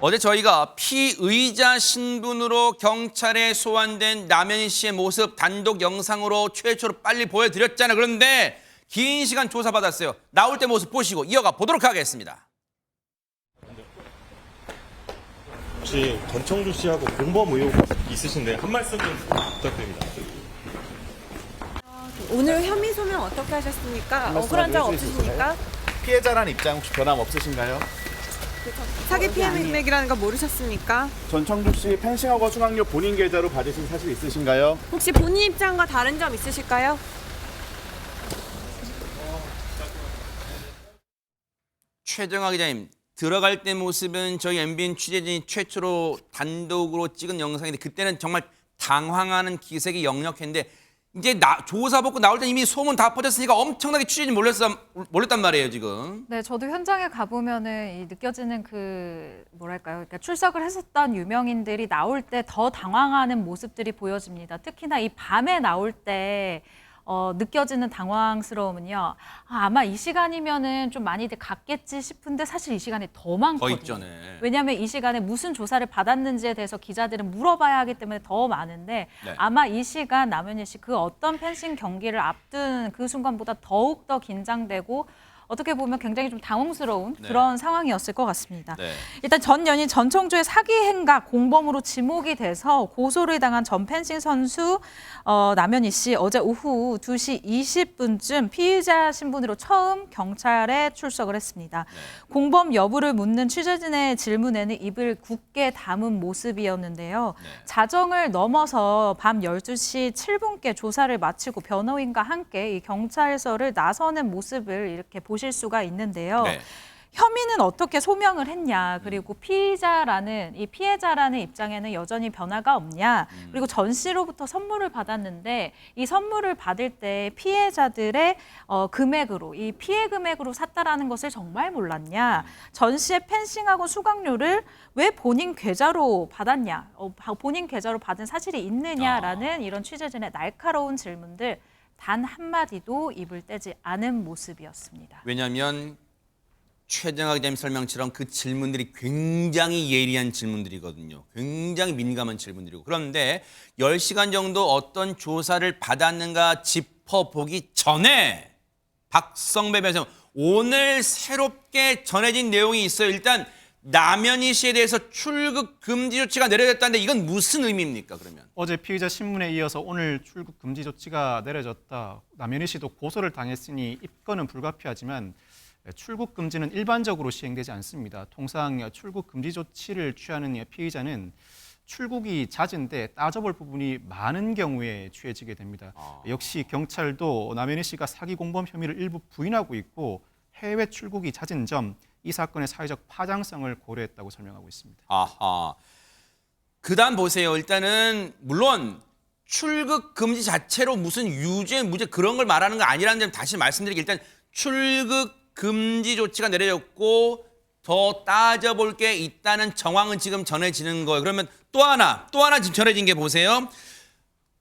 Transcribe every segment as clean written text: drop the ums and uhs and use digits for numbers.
어제 저희가 피의자 신분으로 경찰에 소환된 남현희 씨의 모습 단독 영상으로 최초로 빨리 보여드렸잖아요. 그런데 긴 시간 조사받았어요. 나올 때 모습 보시고 이어가 보도록 하겠습니다. 혹시 전청주 씨하고 공범 의혹 있으신데 한 말씀 좀 부탁드립니다. 오늘 혐의 소명 어떻게 하셨습니까? 억울한 적 없으십니까? 피해자라는 입장 혹시 변함 없으신가요? 사기 피해 맥락이라는 거 모르셨습니까? 전청주 씨 펜싱하고 수강료 본인 계좌로 받으신 사실 있으신가요? 혹시 본인 입장과 다른 점 있으실까요? 최정화 기자님, 들어갈 때 모습은 저희 MBN 취재진이 최초로 단독으로 찍은 영상인데 그때는 정말 당황하는 기색이 역력했는데 이제 조사 받고 나올 때 이미 소문 다 퍼졌으니까 엄청나게 취재진 몰렸단 말이에요, 지금. 네, 저도 현장에 가보면은 느껴지는 뭐랄까요. 그러니까 출석을 했었던 유명인들이 나올 때 더 당황하는 모습들이 보여집니다. 특히나 이 밤에 나올 때 느껴지는 당황스러움은요. 아마 이 시간이면은 좀 많이들 갔겠지 싶은데 사실 이 시간에 더 많거든요. 더 있잖아요. 왜냐하면 이 시간에 무슨 조사를 받았는지에 대해서 기자들은 물어봐야 하기 때문에 더 많은데 네. 아마 이 시간 남현희 씨 그 어떤 펜싱 경기를 앞둔 그 순간보다 더욱 더 긴장되고 어떻게 보면 굉장히 좀 당황스러운 네. 그런 상황이었을 것 같습니다. 네. 일단 전 연인 전청주의 사기 행각 공범으로 지목이 돼서 고소를 당한 전 펜싱 선수 남현희 씨 어제 오후 2시 20분쯤 피의자 신분으로 처음 경찰에 출석을 했습니다. 네. 공범 여부를 묻는 취재진의 질문에는 입을 굳게 다문 모습이었는데요. 네. 자정을 넘어서 밤 12시 7분께 조사를 마치고 변호인과 함께 이 경찰서를 나서는 모습을 이렇게 보실 수가 있는데요. 네. 혐의는 어떻게 소명을 했냐, 그리고 피해자라는 입장에는 여전히 변화가 없냐, 그리고 전 씨로부터 선물을 받았는데 이 선물을 받을 때 피해자들의 금액으로, 이 피해 금액으로 샀다라는 것을 정말 몰랐냐, 전 씨의 펜싱하고 수강료를 왜 본인 계좌로 받았냐, 본인 계좌로 받은 사실이 있느냐라는 이런 취재진의 날카로운 질문들 단 한마디도 입을 떼지 않은 모습이었습니다. 왜냐하면 최정화 기자님 설명처럼 그 질문들이 굉장히 예리한 질문들이거든요. 굉장히 민감한 질문들이고. 그런데 10시간 정도 어떤 조사를 받았는가 짚어보기 전에 박성배 변호사 오늘 새롭게 전해진 내용이 있어요. 일단 남현희 씨에 대해서 출국 금지 조치가 내려졌다는데 이건 무슨 의미입니까, 그러면? 어제 피의자 신문에 이어서 오늘 출국 금지 조치가 내려졌다. 남현희 씨도 고소를 당했으니 입건은 불가피하지만 출국 금지는 일반적으로 시행되지 않습니다. 통상 출국 금지 조치를 취하는 피의자는 출국이 잦은데 따져볼 부분이 많은 경우에 취해지게 됩니다. 역시 경찰도 남현희 씨가 사기 공범 혐의를 일부 부인하고 있고 해외 출국이 잦은 점, 이 사건의 사회적 파장성을 고려했다고 설명하고 있습니다. 아하. 그다음 보세요. 일단은 물론 출국 금지 자체로 무슨 유죄, 무죄 그런 걸 말하는 거 아니라는 점 다시 말씀드리기 일단 출국 금지 조치가 내려졌고 더 따져볼 게 있다는 정황은 지금 전해지는 거예요. 그러면 또 하나 지금 전해진 게 보세요.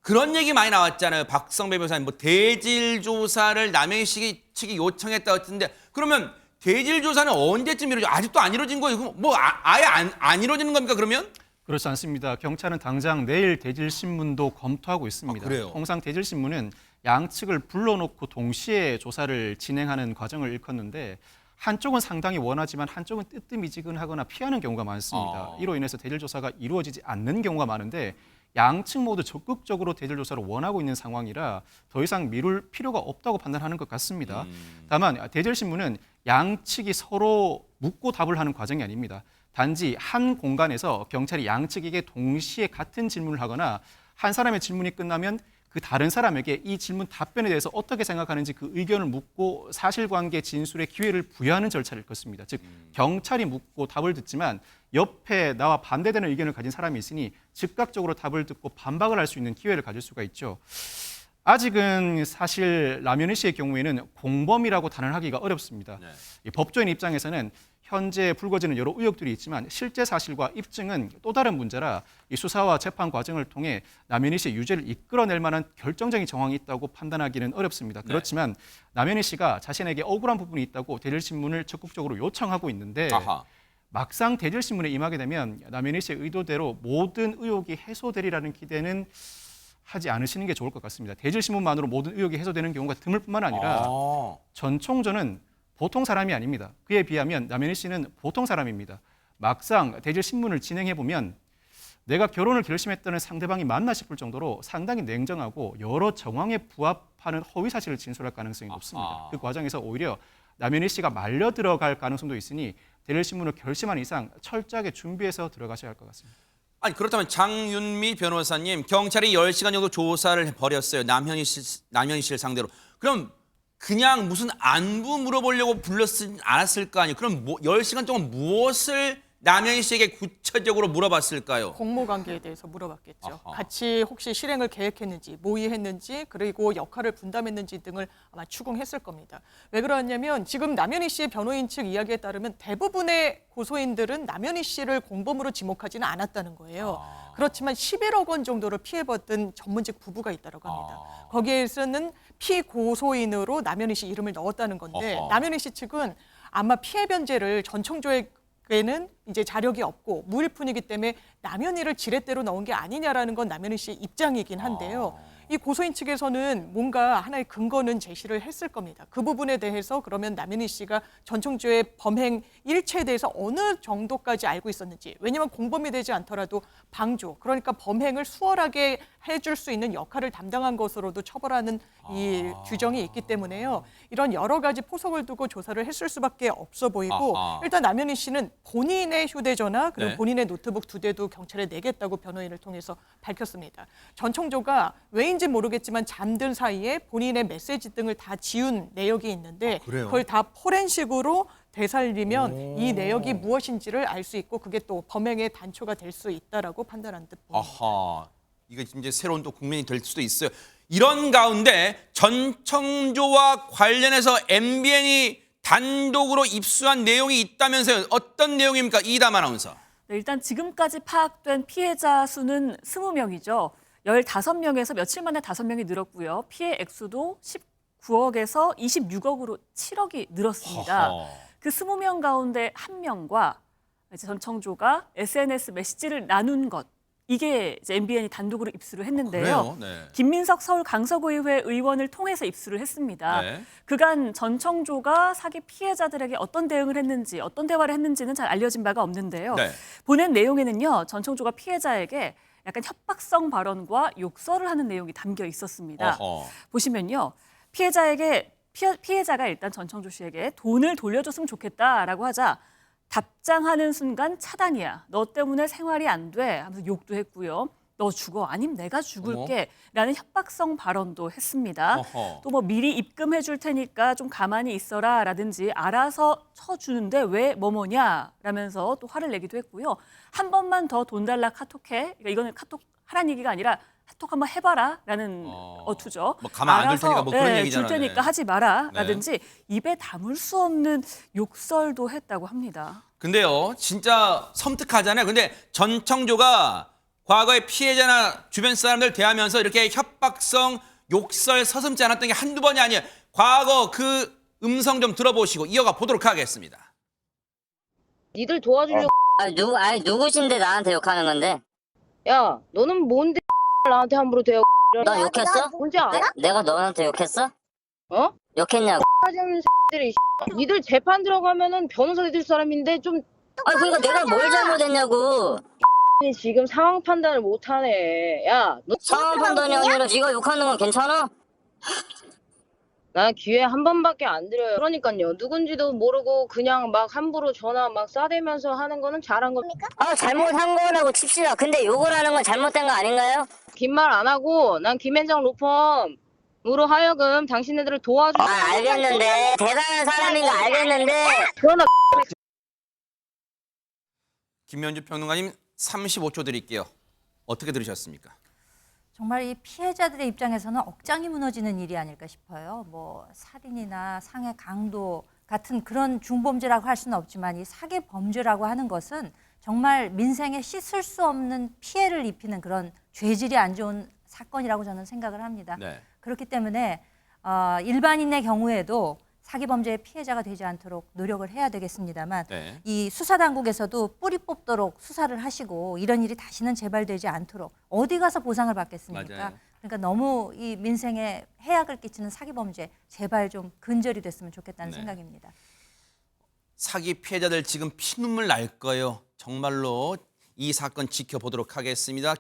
그런 얘기 많이 나왔잖아요. 박성배 변호사님 뭐 대질 조사를 남현희 씨 측이 요청했다 했는데 그러면 대질 조사는 언제쯤 이루어져? 아직도 안 이루어진 거예요? 뭐 아예 안 이루어지는 겁니까 그러면? 그렇지 않습니다. 경찰은 당장 내일 대질 신문도 검토하고 있습니다. 그래요? 통상 대질 신문은 양측을 불러놓고 동시에 조사를 진행하는 과정을 일컫는데 한쪽은 상당히 원하지만 한쪽은 뜨뜻미지근하거나 피하는 경우가 많습니다. 이로 인해서 대질 조사가 이루어지지 않는 경우가 많은데 양측 모두 적극적으로 대질 조사를 원하고 있는 상황이라 더 이상 미룰 필요가 없다고 판단하는 것 같습니다. 다만 대질 신문은 양측이 서로 묻고 답을 하는 과정이 아닙니다. 단지 한 공간에서 경찰이 양측에게 동시에 같은 질문을 하거나 한 사람의 질문이 끝나면 그 다른 사람에게 이 질문 답변에 대해서 어떻게 생각하는지 그 의견을 묻고 사실관계 진술의 기회를 부여하는 절차를 거칩니다. 즉 경찰이 묻고 답을 듣지만 옆에 나와 반대되는 의견을 가진 사람이 있으니 즉각적으로 답을 듣고 반박을 할 수 있는 기회를 가질 수가 있죠. 아직은 사실 남현희 씨의 경우에는 공범이라고 단언하기가 어렵습니다. 이 법조인 입장에서는 현재 불거지는 여러 의혹들이 있지만 실제 사실과 입증은 또 다른 문제라 이 수사와 재판 과정을 통해 남현희 씨의 유죄를 이끌어낼 만한 결정적인 정황이 있다고 판단하기는 어렵습니다. 그렇지만 남현희 씨가 자신에게 억울한 부분이 있다고 대질신문을 적극적으로 요청하고 있는데 아하. 막상 대질신문에 임하게 되면 남현희 씨의 의도대로 모든 의혹이 해소되리라는 기대는 하지 않으시는 게 좋을 것 같습니다. 대질신문만으로 모든 의혹이 해소되는 경우가 드물 뿐만 아니라 전 총조는 보통 사람이 아닙니다. 그에 비하면 남현희 씨는 보통 사람입니다. 막상 대질신문을 진행해보면 내가 결혼을 결심했다는 상대방이 맞나 싶을 정도로 상당히 냉정하고 여러 정황에 부합하는 허위 사실을 진술할 가능성이 높습니다. 그 과정에서 오히려 남현희 씨가 말려 들어갈 가능성도 있으니 대질신문을 결심한 이상 철저하게 준비해서 들어가셔야 할 것 같습니다. 아니 그렇다면 장윤미 변호사님, 경찰이 10시간 정도 조사를 벌였어요. 남현희 씨를 상대로. 그럼 그냥 무슨 안부 물어보려고 불렀지 않았을 거 아니에요. 그럼 10시간 동안 무엇을 남현희 씨에게 구체적으로 물어봤을까요? 공모 관계에 대해서 물어봤겠죠. 아하. 같이 혹시 실행을 계획했는지, 모의했는지, 그리고 역할을 분담했는지 등을 아마 추궁했을 겁니다. 왜 그러냐면 지금 남현희 씨의 변호인 측 이야기에 따르면 대부분의 고소인들은 남현희 씨를 공범으로 지목하지는 않았다는 거예요. 그렇지만 11억 원 정도를 피해받은 전문직 부부가 있다고 합니다. 거기에서는 피고소인으로 남현희 씨 이름을 넣었다는 건데 남현희 씨 측은 아마 피해 변제를 전 청조에게는 이제 자력이 없고 무일푼이기 때문에 남현희를 지렛대로 넣은 게 아니냐라는 건 남현희 씨의 입장이긴 한데요. 이 고소인 측에서는 뭔가 하나의 근거는 제시를 했을 겁니다. 그 부분에 대해서 그러면 남현희 씨가 전청조의 범행 일체에 대해서 어느 정도까지 알고 있었는지, 왜냐하면 공범이 되지 않더라도 방조, 그러니까 범행을 수월하게 해줄 수 있는 역할을 담당한 것으로도 처벌하는 이 규정이 있기 때문에요. 이런 여러 가지 포석을 두고 조사를 했을 수밖에 없어 보이고 일단 남현희 씨는 본인의 휴대전화 그리고 네. 본인의 노트북 2대도 경찰에 내겠다고 변호인을 통해서 밝혔습니다. 전청조가 왜인지 모르겠지만 잠든 사이에 본인의 메시지 등을 다 지운 내역이 있는데 그래요? 그걸 다 포렌식으로 되살리면 이 내역이 무엇인지를 알 수 있고 그게 또 범행의 단초가 될 수 있다라고 판단한 듯 보입니다. 아하, 이게 이제 새로운 또 국면이 될 수도 있어요. 이런 가운데 전청조와 관련해서 MBN이 단독으로 입수한 내용이 있다면서요. 어떤 내용입니까? 이담 아나운서. 네, 일단 지금까지 파악된 피해자 수는 20명이죠. 15명에서 며칠 만에 5명이 늘었고요. 피해 액수도 19억에서 26억으로 7억이 늘었습니다. 그 20명 가운데 1명과 이제 전청조가 SNS 메시지를 나눈 것, 이게 이제 MBN이 단독으로 입수를 했는데요. 그래요? 네. 김민석 서울 강서구의회 의원을 통해서 입수를 했습니다. 네. 그간 전청조가 사기 피해자들에게 어떤 대응을 했는지, 어떤 대화를 했는지는 잘 알려진 바가 없는데요. 네. 보낸 내용에는요, 전청조가 피해자에게 약간 협박성 발언과 욕설을 하는 내용이 담겨 있었습니다. 보시면요, 피해자가 일단 전청조 씨에게 돈을 돌려줬으면 좋겠다라고 하자 답장하는 순간 차단이야. 너 때문에 생활이 안 돼. 하면서 욕도 했고요. 너 죽어. 아님 내가 죽을게. 라는 협박성 발언도 했습니다. 또 뭐 미리 입금해 줄 테니까 좀 가만히 있어라. 라든지 알아서 쳐주는데 왜 뭐뭐냐. 라면서 또 화를 내기도 했고요. 한 번만 더 돈 달라 카톡해. 그러니까 이거는 카톡 하라는 얘기가 아니라 카톡 한번 해봐라. 라는 어투죠. 뭐 가만 안 둘 테니까 뭐 그런 얘기잖아요. 줄 테니까 하지 마라. 네. 라든지 입에 담을 수 없는 욕설도 했다고 합니다. 근데요, 진짜 섬뜩하잖아요. 근데 전청조가 과거에 피해자나 주변 사람들 대하면서 이렇게 협박성 욕설 서슴지 않았던 게 한두 번이 아니에요. 과거 그 음성 좀 들어보시고 이어가 보도록 하겠습니다. 니들 도와주려고. 아니 누구신데 나한테 욕하는 건데? 야, 너는 뭔데 나한테 함부로 대요. 너 욕했어? 뭔지 알아? 내가 너한테 욕했어? 어? 욕했냐고? 하자는 새들이. 니들 재판 들어가면은 변호사 될 사람인데 좀 아니 그러니까 내가 뭘 잘못했냐고. 지금 상황 판단을 못하네. 야, 너 상황 판단이 아니라 네가 욕하는 건 괜찮아? 나 기회 한 번밖에 안 드려요. 그러니까요. 누군지도 모르고 그냥 막 함부로 전화 막 싸대면서 하는 거는 잘한 겁니까? 잘못한 거라고 칩시다. 근데 욕을 하는 건 잘못된 거 아닌가요? 긴 말 안 하고 난 김현정 로펌으로 하여금 당신네들을 도와주. 알겠는데 대단한 사람인 거 알겠는데. 그러나 김현주 평론가님 35초 드릴게요. 어떻게 들으셨습니까? 정말 이 피해자들의 입장에서는 억장이 무너지는 일이 아닐까 싶어요. 뭐 살인이나 상해 강도 같은 그런 중범죄라고 할 수는 없지만 이 사기 범죄라고 하는 것은 정말 민생에 씻을 수 없는 피해를 입히는 그런 죄질이 안 좋은 사건이라고 저는 생각을 합니다. 네. 그렇기 때문에 일반인의 경우에도 사기 범죄의 피해자가 되지 않도록 노력을 해야 되겠습니다만 네. 이 수사 당국에서도 뿌리 뽑도록 수사를 하시고 이런 일이 다시는 재발되지 않도록 어디 가서 보상을 받겠습니까? 맞아요. 그러니까 너무 이 민생에 해악을 끼치는 사기 범죄 제발 좀 근절이 됐으면 좋겠다는 네. 생각입니다. 사기 피해자들 지금 피눈물 날 거예요. 정말로 이 사건 지켜보도록 하겠습니다.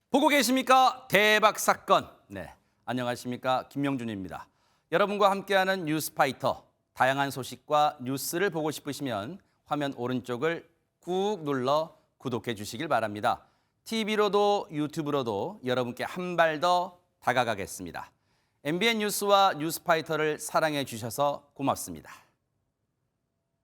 보고 계십니까? 대박 사건. 네, 안녕하십니까? 김명준입니다. 여러분과 함께하는 뉴스파이터. 다양한 소식과 뉴스를 보고 싶으시면 화면 오른쪽을 꾹 눌러 구독해 주시길 바랍니다. TV로도 유튜브로도 여러분께 한 발 더 다가가겠습니다. MBN 뉴스와 뉴스파이터를 사랑해 주셔서 고맙습니다.